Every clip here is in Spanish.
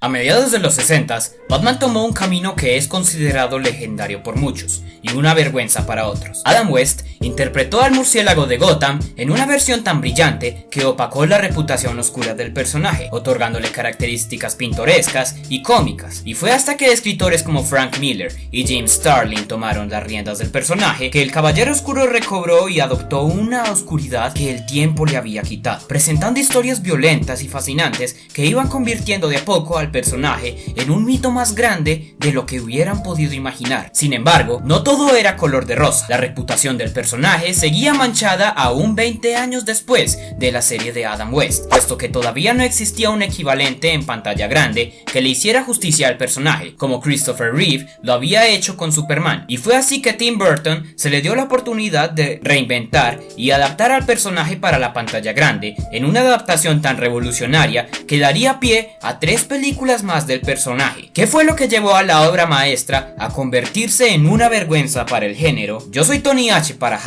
A mediados de los 60s, Batman tomó un camino que es considerado legendario por muchos y una vergüenza para otros. Adam West interpretó al murciélago de Gotham en una versión tan brillante que opacó la reputación oscura del personaje, otorgándole características pintorescas y cómicas. Y fue hasta que escritores como Frank Miller y James Starlin tomaron las riendas del personaje que el Caballero Oscuro recobró y adoptó una oscuridad que el tiempo le había quitado, presentando historias violentas y fascinantes que iban convirtiendo de a poco al personaje en un mito más grande de lo que hubieran podido imaginar. Sin embargo, no todo era color de rosa. La reputación del personaje seguía manchada aún 20 años después de la serie de Adam West, puesto que todavía no existía un equivalente en pantalla grande que le hiciera justicia al personaje, como Christopher Reeve lo había hecho con Superman, y fue así que Tim Burton se le dio la oportunidad de reinventar y adaptar al personaje para la pantalla grande en una adaptación tan revolucionaria que daría pie a 3 películas más del personaje. ¿Qué fue lo que llevó a la obra maestra a convertirse en una vergüenza para el género? Yo soy Tony H para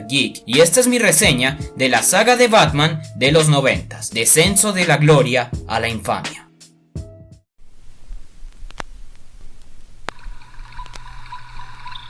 #Geek y esta es mi reseña de la saga de Batman de los 90s, Descenso de la Gloria a la Infamia.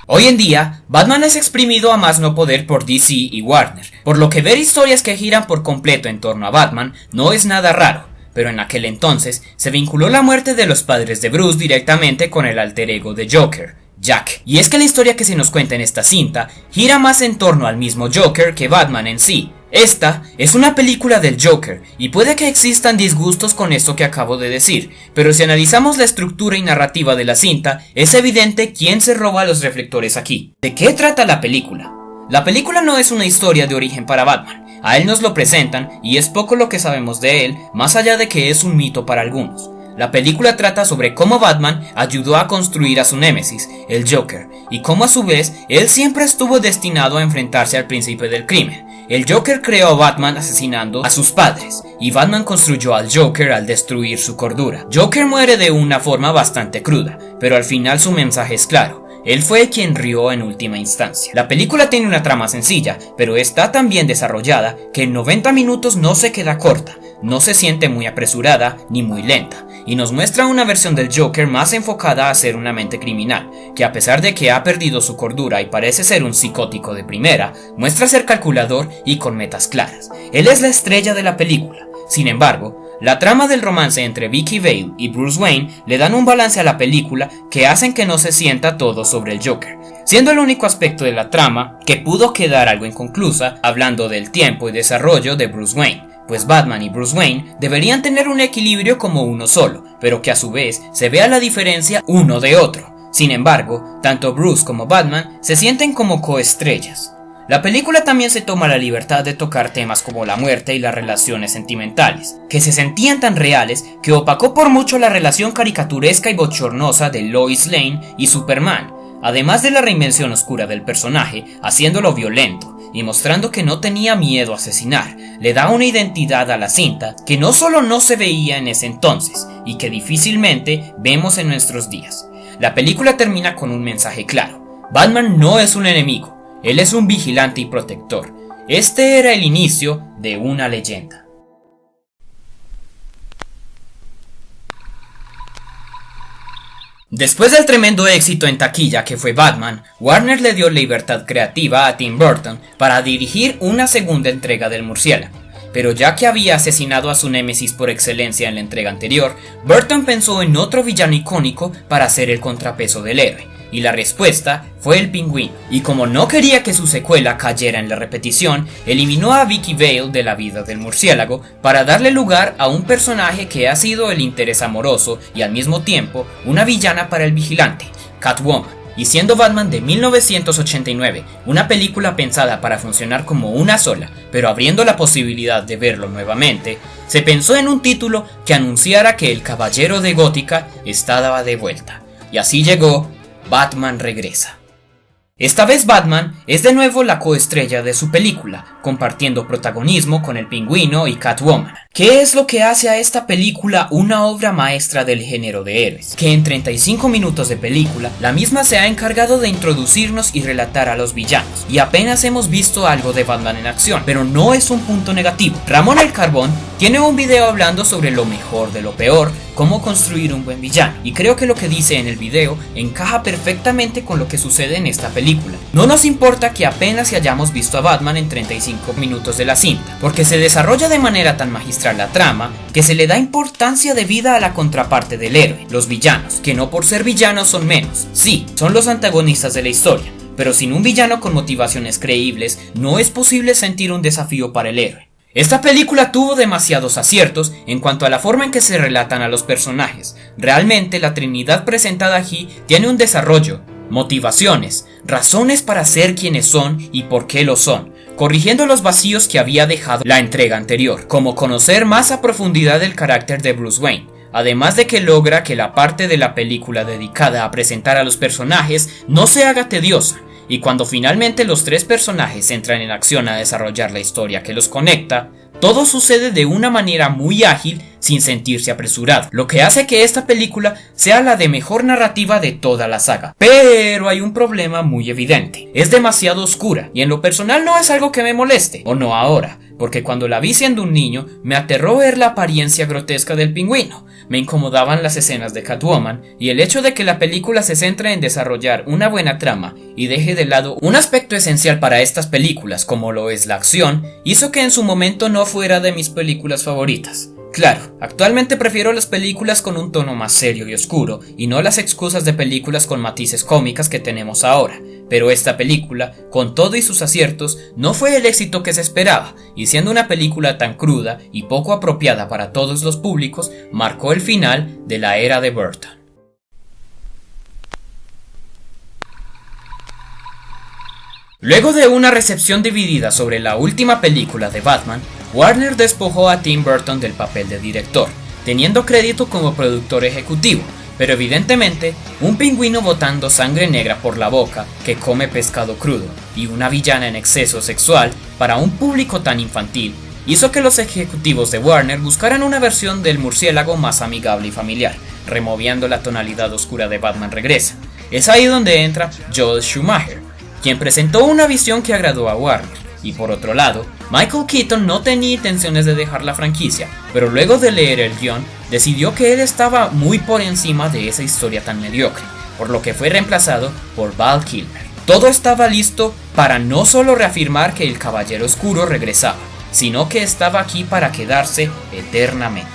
Hoy en día, Batman es exprimido a más no poder por DC y Warner, por lo que ver historias que giran por completo en torno a Batman no es nada raro. Pero en aquel entonces se vinculó la muerte de los padres de Bruce directamente con el alter ego de Joker, Jack. Y es que la historia que se nos cuenta en esta cinta gira más en torno al mismo Joker que Batman en sí. Esta es una película del Joker y puede que existan disgustos con esto que acabo de decir, pero si analizamos la estructura y narrativa de la cinta, es evidente quién se roba los reflectores aquí. ¿De qué trata la película? La película no es una historia de origen para Batman. A él nos lo presentan y es poco lo que sabemos de él, más allá de que es un mito para algunos. La película trata sobre cómo Batman ayudó a construir a su némesis, el Joker, y cómo a su vez él siempre estuvo destinado a enfrentarse al príncipe del crimen. El Joker creó a Batman asesinando a sus padres, y Batman construyó al Joker al destruir su cordura. Joker muere de una forma bastante cruda, pero al final su mensaje es claro. Él fue quien rió en última instancia. La película tiene una trama sencilla, pero está tan bien desarrollada que en 90 minutos no se queda corta, no se siente muy apresurada ni muy lenta, y nos muestra una versión del Joker más enfocada a ser una mente criminal, que a pesar de que ha perdido su cordura y parece ser un psicótico de primera, muestra ser calculador y con metas claras. Él es la estrella de la película. Sin embargo, la trama del romance entre Vicky Vale y Bruce Wayne le dan un balance a la película que hacen que no se sienta todo sobre el Joker, siendo el único aspecto de la trama que pudo quedar algo inconclusa hablando del tiempo y desarrollo de Bruce Wayne, pues Batman y Bruce Wayne deberían tener un equilibrio como uno solo, pero que a su vez se vea la diferencia uno de otro. Sin embargo, tanto Bruce como Batman se sienten como coestrellas. La película también se toma la libertad de tocar temas como la muerte y las relaciones sentimentales, que se sentían tan reales que opacó por mucho la relación caricaturesca y bochornosa de Lois Lane y Superman, además de la reinvención oscura del personaje, haciéndolo violento y mostrando que no tenía miedo a asesinar. Le da una identidad a la cinta que no solo no se veía en ese entonces y que difícilmente vemos en nuestros días. La película termina con un mensaje claro: Batman no es un enemigo. Él es un vigilante y protector. Este era el inicio de una leyenda. Después del tremendo éxito en taquilla que fue Batman, Warner le dio libertad creativa a Tim Burton para dirigir una segunda entrega del murciélago. Pero ya que había asesinado a su némesis por excelencia en la entrega anterior, Burton pensó en otro villano icónico para hacer el contrapeso del héroe. Y la respuesta fue el Pingüino. Y como no quería que su secuela cayera en la repetición, eliminó a Vicky Vale de la vida del murciélago para darle lugar a un personaje que ha sido el interés amoroso y al mismo tiempo una villana para el vigilante, Catwoman. Y siendo Batman de 1989 una película pensada para funcionar como una sola, pero abriendo la posibilidad de verlo nuevamente, se pensó en un título que anunciara que el Caballero de Gótica estaba de vuelta. Y así llegó Batman Regresa. Esta vez Batman es de nuevo la coestrella de su película, compartiendo protagonismo con el Pingüino y Catwoman. ¿Qué es lo que hace a esta película una obra maestra del género de héroes? Que en 35 minutos de película, la misma se ha encargado de introducirnos y relatar a los villanos, y apenas hemos visto algo de Batman en acción, pero no es un punto negativo. Ramón el Carbón Tiene un video hablando sobre lo mejor de lo peor, cómo construir un buen villano, y creo que lo que dice en el video encaja perfectamente con lo que sucede en esta película. No nos importa que apenas si hayamos visto a Batman en 35 minutos de la cinta, porque se desarrolla de manera tan magistral la trama que se le da importancia debida a la contraparte del héroe, los villanos, que no por ser villanos son menos. Sí, son los antagonistas de la historia, pero sin un villano con motivaciones creíbles no es posible sentir un desafío para el héroe. Esta película tuvo demasiados aciertos en cuanto a la forma en que se relatan a los personajes. Realmente la Trinidad presentada aquí tiene un desarrollo, motivaciones, razones para ser quienes son y por qué lo son, corrigiendo los vacíos que había dejado la entrega anterior, como conocer más a profundidad el carácter de Bruce Wayne. Además de que logra que la parte de la película dedicada a presentar a los personajes no se haga tediosa, y cuando finalmente los tres personajes entran en acción a desarrollar la historia que los conecta, todo sucede de una manera muy ágil sin sentirse apresurado, lo que hace que esta película sea la de mejor narrativa de toda la saga. Pero hay un problema muy evidente: es demasiado oscura, y en lo personal no es algo que me moleste, o no ahora, porque cuando la vi siendo un niño me aterró ver la apariencia grotesca del Pingüino, me incomodaban las escenas de Catwoman, y el hecho de que la película se centre en desarrollar una buena trama y deje de lado un aspecto esencial para estas películas como lo es la acción, hizo que en su momento no fuera de mis películas favoritas. Claro, actualmente prefiero las películas con un tono más serio y oscuro, y no las excusas de películas con matices cómicas que tenemos ahora, pero esta película, con todo y sus aciertos, no fue el éxito que se esperaba, y siendo una película tan cruda y poco apropiada para todos los públicos, marcó el final de la era de Burton. Luego de una recepción dividida sobre la última película de Batman, Warner despojó a Tim Burton del papel de director, teniendo crédito como productor ejecutivo, pero evidentemente un pingüino botando sangre negra por la boca que come pescado crudo y una villana en exceso sexual para un público tan infantil hizo que los ejecutivos de Warner buscaran una versión del murciélago más amigable y familiar, removiendo la tonalidad oscura de Batman Regresa. Es ahí donde entra Joel Schumacher, quien presentó una visión que agradó a Warner. Y por otro lado, Michael Keaton no tenía intenciones de dejar la franquicia, pero luego de leer el guión, decidió que él estaba muy por encima de esa historia tan mediocre, por lo que fue reemplazado por Val Kilmer. Todo estaba listo para no solo reafirmar que el Caballero Oscuro regresaba, sino que estaba aquí para quedarse eternamente.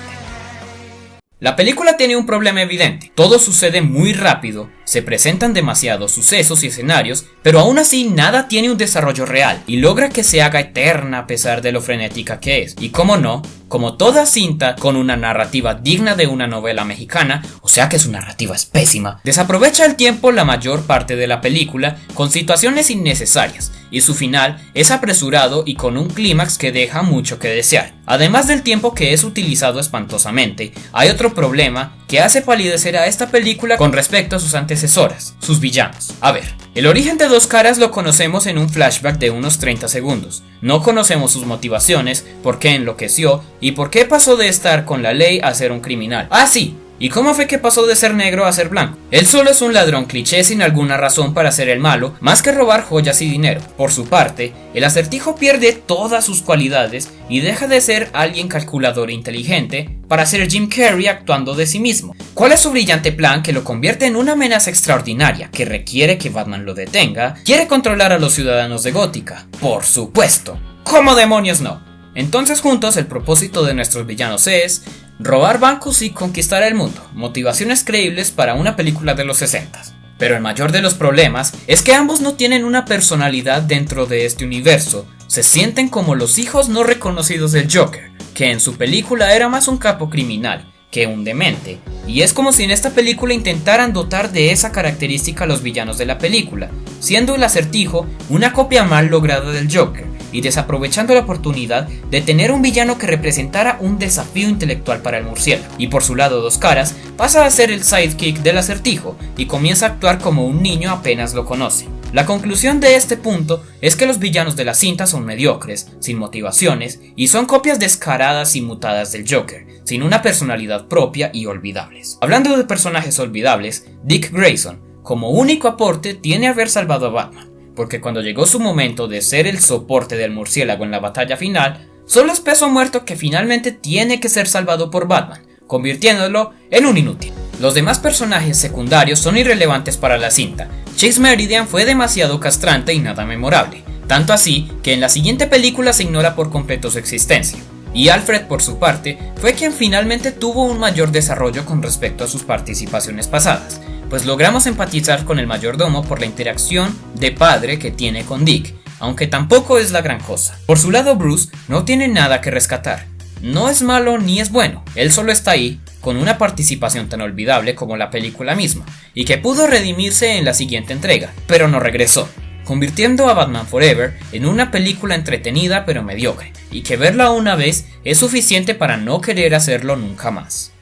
La película tiene un problema evidente: todo sucede muy rápido, se presentan demasiados sucesos y escenarios, pero aún así nada tiene un desarrollo real y logra que se haga eterna a pesar de lo frenética que es. Y cómo no, como toda cinta con una narrativa digna de una novela mexicana, o sea que su narrativa es pésima, desaprovecha el tiempo la mayor parte de la película con situaciones innecesarias, y su final es apresurado y con un clímax que deja mucho que desear. Además del tiempo que es utilizado espantosamente, hay otro problema que hace palidecer a esta película con respecto a sus antecesoras, sus villanos. A ver, el origen de Dos Caras lo conocemos en un flashback de unos 30 segundos. No conocemos sus motivaciones, por qué enloqueció y por qué pasó de estar con la ley a ser un criminal. Ah, sí. ¿Y cómo fue que pasó de ser negro a ser blanco? Él solo es un ladrón cliché sin alguna razón para ser el malo, más que robar joyas y dinero. Por su parte, el Acertijo pierde todas sus cualidades y deja de ser alguien calculador e inteligente para ser Jim Carrey actuando de sí mismo. ¿Cuál es su brillante plan que lo convierte en una amenaza extraordinaria que requiere que Batman lo detenga? ¿Quiere controlar a los ciudadanos de Gótica? Por supuesto. ¿Cómo demonios no? Entonces juntos el propósito de nuestros villanos es robar bancos y conquistar el mundo, motivaciones creíbles para una película de los 60. Pero el mayor de los problemas es que ambos no tienen una personalidad dentro de este universo, se sienten como los hijos no reconocidos del Joker, que en su película era más un capo criminal que un demente, y es como si en esta película intentaran dotar de esa característica a los villanos de la película, siendo el Acertijo una copia mal lograda del Joker, y desaprovechando la oportunidad de tener un villano que representara un desafío intelectual para el murciélago. Y por su lado, Dos Caras pasa a ser el sidekick del Acertijo y comienza a actuar como un niño apenas lo conoce. La conclusión de este punto es que los villanos de la cinta son mediocres, sin motivaciones, y son copias descaradas y mutadas del Joker, sin una personalidad propia y olvidables. Hablando de personajes olvidables, Dick Grayson, como único aporte, tiene haber salvado a Batman, porque cuando llegó su momento de ser el soporte del murciélago en la batalla final, Solo es peso muerto que finalmente tiene que ser salvado por Batman, convirtiéndolo en un inútil. Los demás personajes secundarios son irrelevantes para la cinta. Chase Meridian fue demasiado castrante y nada memorable, tanto así que en la siguiente película se ignora por completo su existencia. Y Alfred, por su parte, fue quien finalmente tuvo un mayor desarrollo con respecto a sus participaciones pasadas, pues logramos empatizar con el mayordomo por la interacción de padre que tiene con Dick, aunque tampoco es la gran cosa. Por su lado, Bruce no tiene nada que rescatar. No es malo ni es bueno, él solo está ahí, con una participación tan olvidable como la película misma, y que pudo redimirse en la siguiente entrega, pero no regresó, convirtiendo a Batman Forever en una película entretenida pero mediocre, y que verla una vez es suficiente para no querer hacerlo nunca más.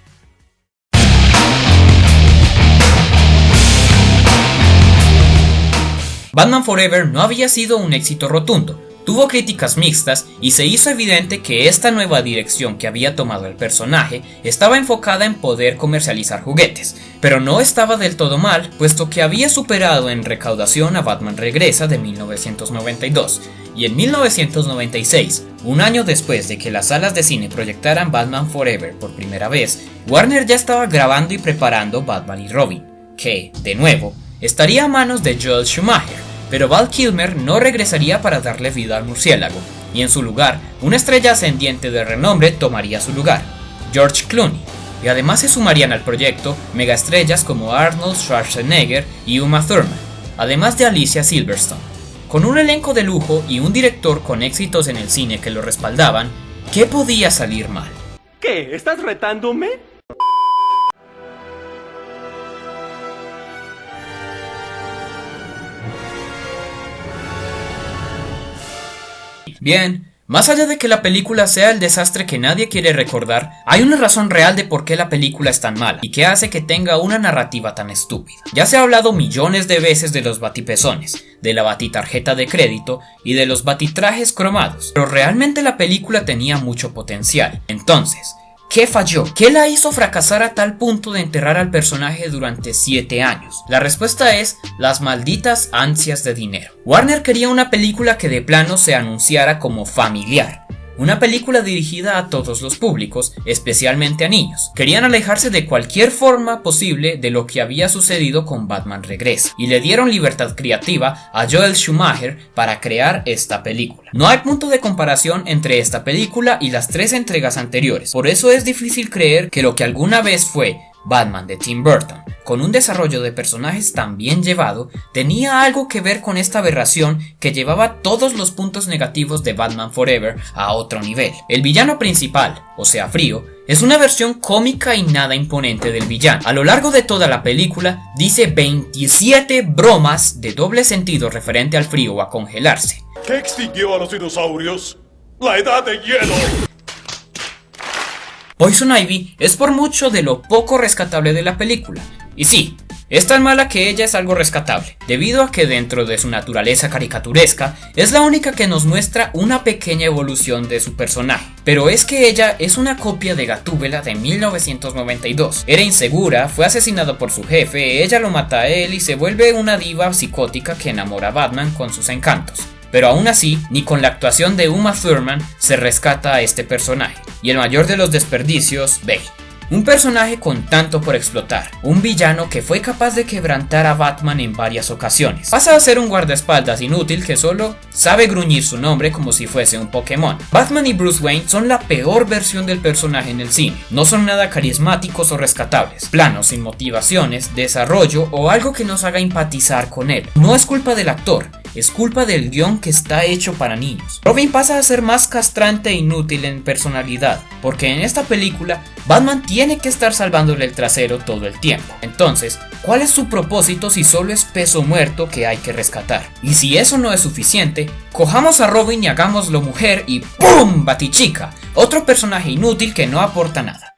Batman Forever no había sido un éxito rotundo, tuvo críticas mixtas y se hizo evidente que esta nueva dirección que había tomado el personaje estaba enfocada en poder comercializar juguetes, pero no estaba del todo mal, puesto que había superado en recaudación a Batman Regresa de 1992, y en 1996, un año después de que las salas de cine proyectaran Batman Forever por primera vez, Warner ya estaba grabando y preparando Batman y Robin, que, de nuevo, estaría a manos de Joel Schumacher. Pero Val Kilmer no regresaría para darle vida al murciélago, y en su lugar, una estrella ascendiente de renombre tomaría su lugar, George Clooney, y además se sumarían al proyecto megaestrellas como Arnold Schwarzenegger y Uma Thurman, además de Alicia Silverstone. Con un elenco de lujo y un director con éxitos en el cine que lo respaldaban, ¿qué podía salir mal? ¿Qué? ¿Estás retándome? Bien, más allá de que la película sea el desastre que nadie quiere recordar, hay una razón real de por qué la película es tan mala y que hace que tenga una narrativa tan estúpida. Ya se ha hablado millones de veces de los batipezones, de la batitarjeta de crédito y de los batitrajes cromados, pero realmente la película tenía mucho potencial. Entonces, ¿qué falló? ¿Qué la hizo fracasar a tal punto de enterrar al personaje durante 7 años? La respuesta es las malditas ansias de dinero. Warner quería una película que de plano se anunciara como familiar. Una película dirigida a todos los públicos, especialmente a niños. Querían alejarse de cualquier forma posible de lo que había sucedido con Batman Regresa, y le dieron libertad creativa a Joel Schumacher para crear esta película. No hay punto de comparación entre esta película y las 3 entregas anteriores, por eso es difícil creer que lo que alguna vez fue Batman de Tim Burton, con un desarrollo de personajes tan bien llevado, tenía algo que ver con esta aberración que llevaba todos los puntos negativos de Batman Forever a otro nivel. El villano principal, o sea Frío, es una versión cómica y nada imponente del villano. A lo largo de toda la película dice 27 bromas de doble sentido referente al frío o a congelarse. ¿Qué extinguió a los dinosaurios? ¡La edad de hielo! Poison Ivy es por mucho de lo poco rescatable de la película, y sí, es tan mala que ella es algo rescatable, debido a que dentro de su naturaleza caricaturesca es la única que nos muestra una pequeña evolución de su personaje, pero es que ella es una copia de Gatúbela de 1992, era insegura, fue asesinada por su jefe, ella lo mata a él y se vuelve una diva psicótica que enamora a Batman con sus encantos. Pero aún así, ni con la actuación de Uma Thurman se rescata a este personaje, y el mayor de los desperdicios, Bane. Un personaje con tanto por explotar, un villano que fue capaz de quebrantar a Batman en varias ocasiones. Pasa a ser un guardaespaldas inútil que solo sabe gruñir su nombre como si fuese un Pokémon. Batman y Bruce Wayne son la peor versión del personaje en el cine, no son nada carismáticos o rescatables, planos sin motivaciones, desarrollo o algo que nos haga empatizar con él. No es culpa del actor, es culpa del guión que está hecho para niños. Robin pasa a ser más castrante e inútil en personalidad, porque en esta película Batman tiene que estar salvándole el trasero todo el tiempo. Entonces, ¿cuál es su propósito si solo es peso muerto que hay que rescatar? Y si eso no es suficiente, cojamos a Robin y hagámoslo mujer y ¡pum! Batichica, otro personaje inútil que no aporta nada.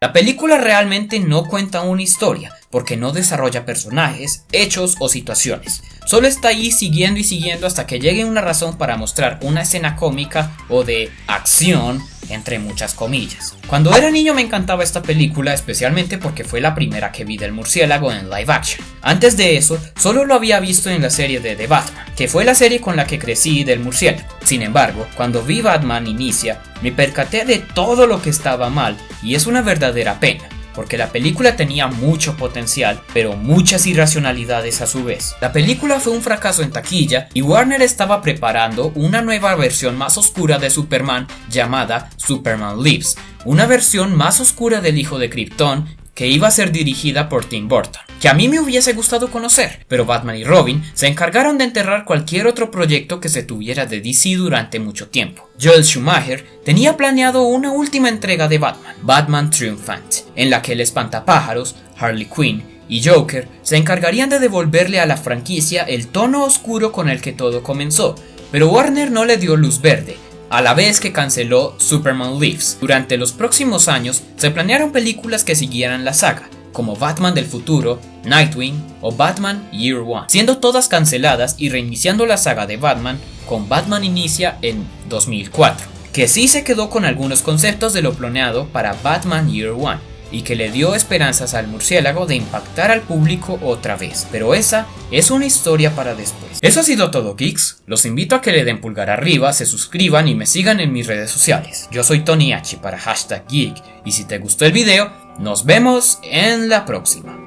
La película realmente no cuenta una historia, porque no desarrolla personajes, hechos o situaciones. Solo está ahí siguiendo y siguiendo hasta que llegue una razón para mostrar una escena cómica o de acción, entre muchas comillas. Cuando era niño me encantaba esta película, especialmente porque fue la primera que vi del murciélago en live action. Antes de eso, solo lo había visto en la serie de The Batman, que fue la serie con la que crecí del murciélago. Sin embargo, cuando vi Batman Inicia, me percaté de todo lo que estaba mal, y es una verdadera pena, porque la película tenía mucho potencial, pero muchas irracionalidades a su vez. La película fue un fracaso en taquilla y Warner estaba preparando una nueva versión más oscura de Superman llamada Superman Lives, una versión más oscura del Hijo de Krypton que iba a ser dirigida por Tim Burton, que a mí me hubiese gustado conocer, pero Batman y Robin se encargaron de enterrar cualquier otro proyecto que se tuviera de DC durante mucho tiempo. Joel Schumacher tenía planeado una última entrega de Batman, Batman Triumphant, en la que el espantapájaros, Harley Quinn y Joker se encargarían de devolverle a la franquicia el tono oscuro con el que todo comenzó, pero Warner no le dio luz verde, a la vez que canceló Superman Lives. Durante los próximos años se planearon películas que siguieran la saga, como Batman del futuro, Nightwing o Batman Year One, siendo todas canceladas y reiniciando la saga de Batman con Batman Inicia en 2004, que sí se quedó con algunos conceptos de lo planeado para Batman Year One y que le dio esperanzas al murciélago de impactar al público otra vez, pero esa es una historia para después. Eso ha sido todo, geeks. Los invito a que le den pulgar arriba, se suscriban y me sigan en mis redes sociales. Yo soy Tony H para #geek y si te gustó el video, nos vemos en la próxima.